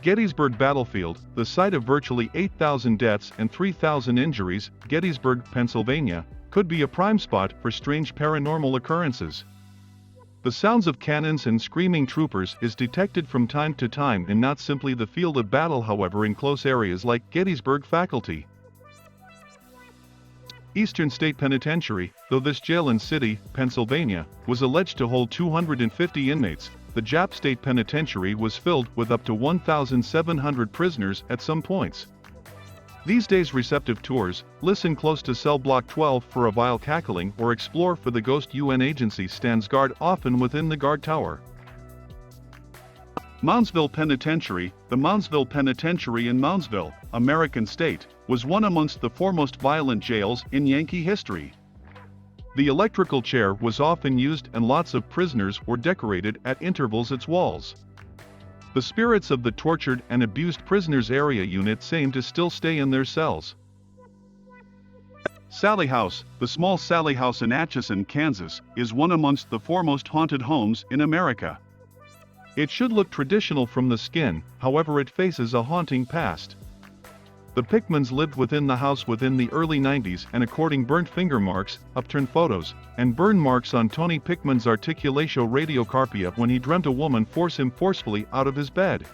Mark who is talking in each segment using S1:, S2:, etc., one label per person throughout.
S1: Gettysburg Battlefield, the site of virtually 8,000 deaths and 3,000 injuries, Gettysburg, Pennsylvania, could be a prime spot for strange paranormal occurrences. The sounds of cannons and screaming troopers is detected from time to time and not simply the field of battle, however, in close areas like Gettysburg faculty. Eastern State Penitentiary, though this jail in City, Pennsylvania, was alleged to hold 250 inmates, the Jap State Penitentiary was filled with up to 1,700 prisoners at some points. These days receptive tours, listen close to cell block 12 for a vile cackling or explore for the ghost UN agency stands guard often within the guard tower. Moundsville Penitentiary. The Moundsville Penitentiary in Moundsville, American State, was one amongst the foremost violent jails in Yankee history. The electrical chair was often used and lots of prisoners were decorated at intervals its walls. The spirits of the tortured and abused prisoners area unit seem to still stay in their cells. Sally House. The small Sally House in Atchison, Kansas, is one amongst the foremost haunted homes in America. It should look traditional from the skin, however it faces a haunting past. The Pickmans lived within the house within the early 90s and according burnt finger marks, upturned photos, and burn marks on Tony Pickman's articulatio radiocarpia when he dreamt a woman forced him forcefully out of his bed.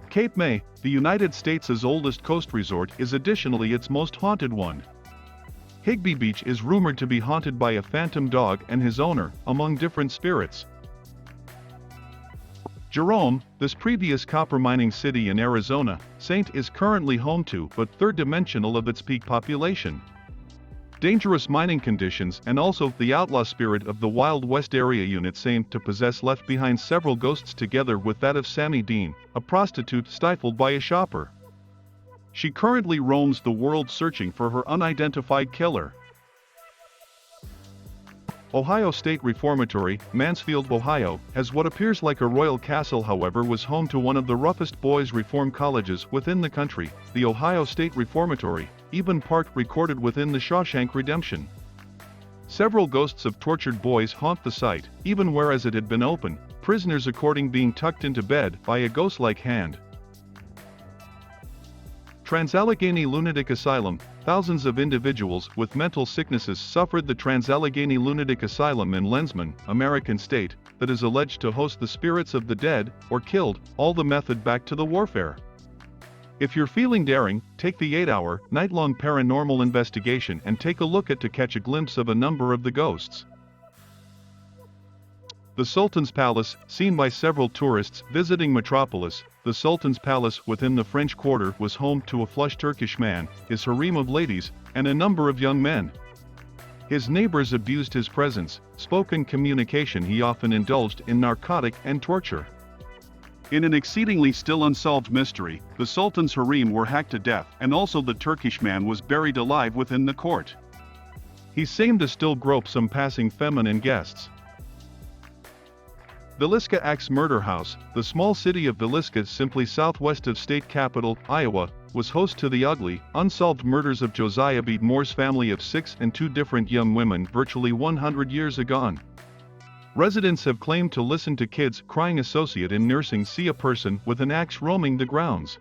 S1: Cape May, the United States' oldest coast resort, is additionally its most haunted one. Higbee Beach is rumored to be haunted by a phantom dog and his owner, among different spirits. Jerome, this previous copper mining city in Arizona, Saint is currently home to but third-dimensional of its peak population. Dangerous mining conditions and also the outlaw spirit of the Wild West area unit seem to possess left behind several ghosts together with that of Sammy Dean, a prostitute stifled by a shopper. She currently roams the world searching for her unidentified killer. Ohio State Reformatory, Mansfield, Ohio, has what appears like a royal castle, however was home to one of the roughest boys' reform colleges within the country, the Ohio State Reformatory, even part recorded within the Shawshank Redemption. Several ghosts of tortured boys haunt the site, even whereas it had been open, prisoners according being tucked into bed by a ghost-like hand. Trans-Allegheny Lunatic Asylum. Thousands of individuals with mental sicknesses suffered the Trans-Allegheny Lunatic Asylum in Lensman, American State, that is alleged to host the spirits of the dead, or killed, all the method back to the warfare. If you're feeling daring, take the 8-hour, night-long paranormal investigation and take a look at to catch a glimpse of a number of the ghosts. The Sultans Palace, seen by several tourists visiting Metropolis, the Sultans Palace within the French Quarter was home to a flush Turkish man, his harem of ladies, and a number of young men. His neighbors abused his presence, spoken communication he often indulged in narcotic and torture. In an exceedingly still unsolved mystery, the Sultan's harem were hacked to death and also the Turkish man was buried alive within the court. He seemed to still grope some passing feminine guests. The Liska Axe Murder House, the small city of Liska simply southwest of state capital, Iowa, was host to the ugly, unsolved murders of Josiah B. Moore's family of 6 and 2 different young women virtually 100 years agone. Residents have claimed to listen to kids crying associate in nursing see a person with an axe roaming the grounds.